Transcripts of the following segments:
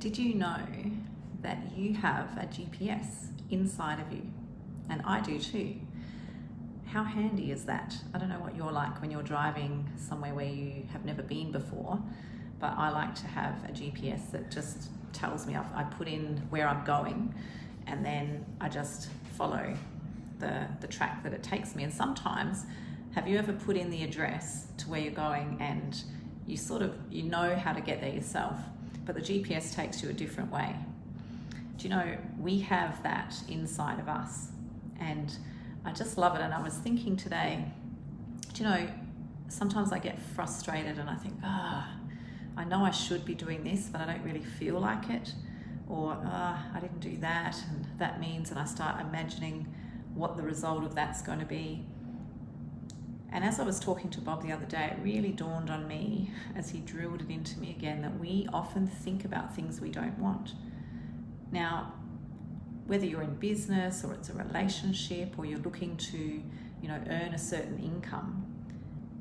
Did you know that you have a GPS inside of you? And I do too. How handy is that? I don't know what you're like when you're driving somewhere where you have never been before, but I like to have a GPS that just tells me. I put in where I'm going, and then I just follow the track that it takes me. And sometimes, have you ever put in the address to where you're going and you know how to get there yourself, but the GPS takes you a different way? Do you know, we have that inside of us, and I just love it. And I was thinking today, do you know, sometimes I get frustrated and I think, I know I should be doing this, but I don't really feel like it, or I didn't do that, and that means, and I start imagining what the result of that's going to be. And as I was talking to Bob the other day, it really dawned on me as he drilled it into me again that we often think about things we don't want. Now, whether you're in business or it's a relationship or you're looking to, earn a certain income,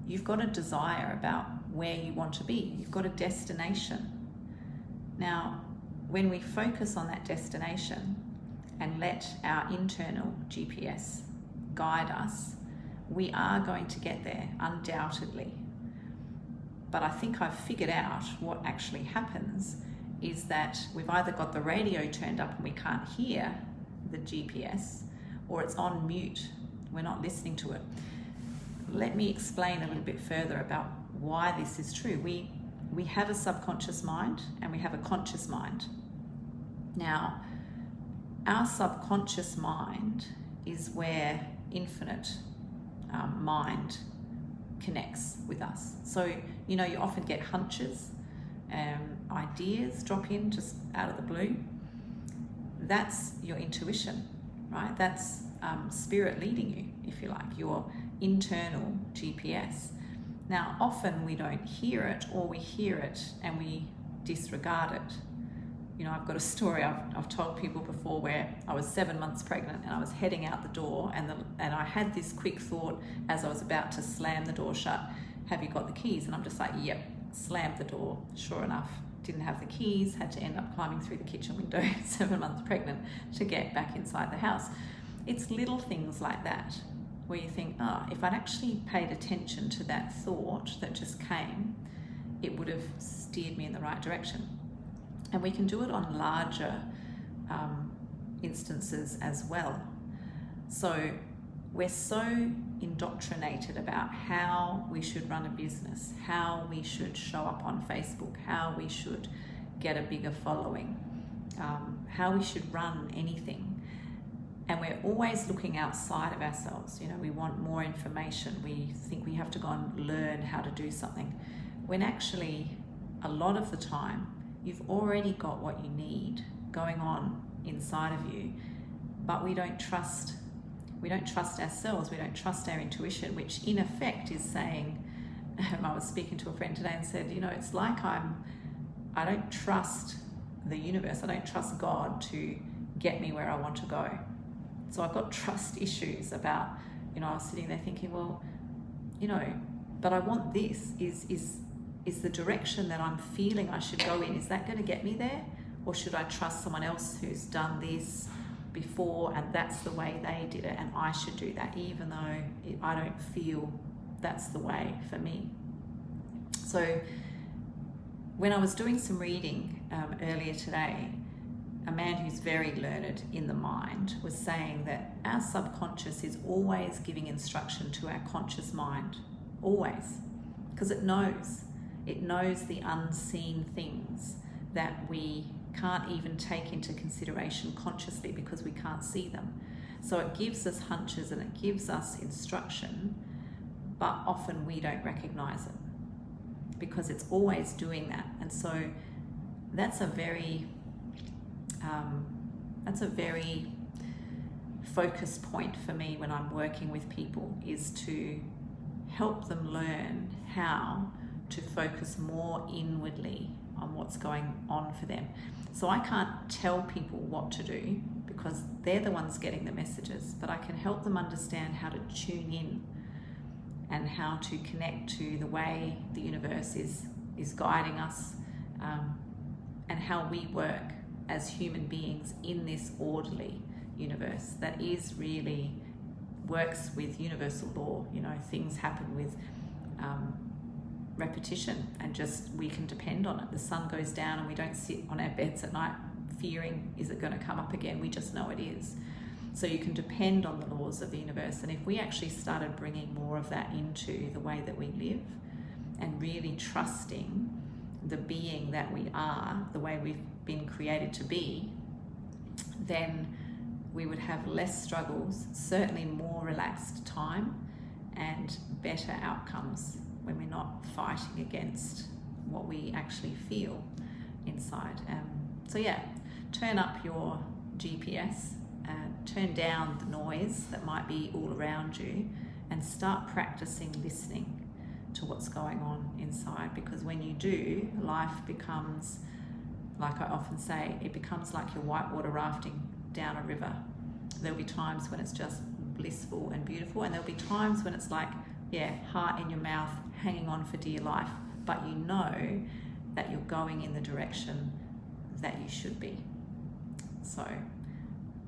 you've got a desire about where you want to be. You've got a destination. Now, when we focus on that destination and let our internal GPS guide us, we are going to get there, undoubtedly. But I think I've figured out what actually happens is that we've either got the radio turned up and we can't hear the GPS, or it's on mute. We're not listening to it. Let me explain a little bit further about why this is true. We have a subconscious mind and we have a conscious mind. Now, our subconscious mind is where infinite mind connects with us. So, you often get hunches, ideas drop in just out of the blue. That's your intuition, right? That's spirit leading you, if you like, your internal GPS. Now, often we don't hear it, or we hear it and we disregard it. I've got a story I've told people before where I was 7 months pregnant and I was heading out the door, and I had this quick thought as I was about to slam the door shut, have you got the keys? And I'm just like, yep, slammed the door. Sure enough, didn't have the keys, had to end up climbing through the kitchen window 7 months pregnant to get back inside the house. It's little things like that where you think, if I'd actually paid attention to that thought that just came, it would have steered me in the right direction. And we can do it on larger instances as well. So we're so indoctrinated about how we should run a business, how we should show up on Facebook, how we should get a bigger following, how we should run anything. And we're always looking outside of ourselves. We want more information. We think we have to go and learn how to do something, when actually a lot of the time you've already got what you need going on inside of you, but we don't trust ourselves. We don't trust our intuition, which in effect is saying, I was speaking to a friend today and said, it's like I don't trust the universe. I don't trust God to get me where I want to go. So I've got trust issues about, I was sitting there thinking, well, but I want this. Is the direction that I'm feeling I should go in, is that going to get me there? Or should I trust someone else who's done this before and that's the way they did it, and I should do that even though I don't feel that's the way for me? So when I was doing some reading earlier today, a man who's very learned in the mind was saying that our subconscious is always giving instruction to our conscious mind, always, because it knows the unseen things that we can't even take into consideration consciously because we can't see them. So it gives us hunches and it gives us instruction, but often we don't recognize it because it's always doing that. And so that's a very focus point for me when I'm working with people, is to help them learn how to focus more inwardly on what's going on for them. So I can't tell people what to do because they're the ones getting the messages, but I can help them understand how to tune in and how to connect to the way the universe is guiding us, and how we work as human beings in this orderly universe that is really works with universal law. You know, things happen with repetition, and just we can depend on it. The sun goes down and we don't sit on our beds at night fearing, is it going to come up again? We just know it is. So you can depend on the laws of the universe. And if we actually started bringing more of that into the way that we live and really trusting the being that we are, the way we've been created to be, then we would have less struggles, certainly more relaxed time and better outcomes when we're not fighting against what we actually feel inside. So yeah, turn up your GPS, turn down the noise that might be all around you, and start practicing listening to what's going on inside. Because when you do, life becomes, like I often say, it becomes like you're whitewater rafting down a river. There'll be times when it's just blissful and beautiful, and there'll be times when it's like, yeah, heart in your mouth, hanging on for dear life, but you know that you're going in the direction that you should be. So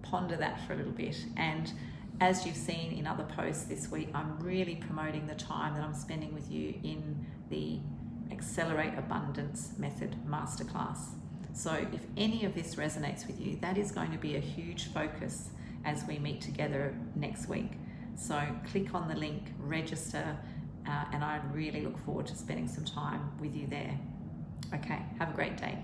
ponder that for a little bit. And as you've seen in other posts this week, I'm really promoting the time that I'm spending with you in the Accelerate Abundance Method Masterclass. So if any of this resonates with you, that is going to be a huge focus as we meet together next week. So click on the link, register, and I really look forward to spending some time with you there. Okay, have a great day.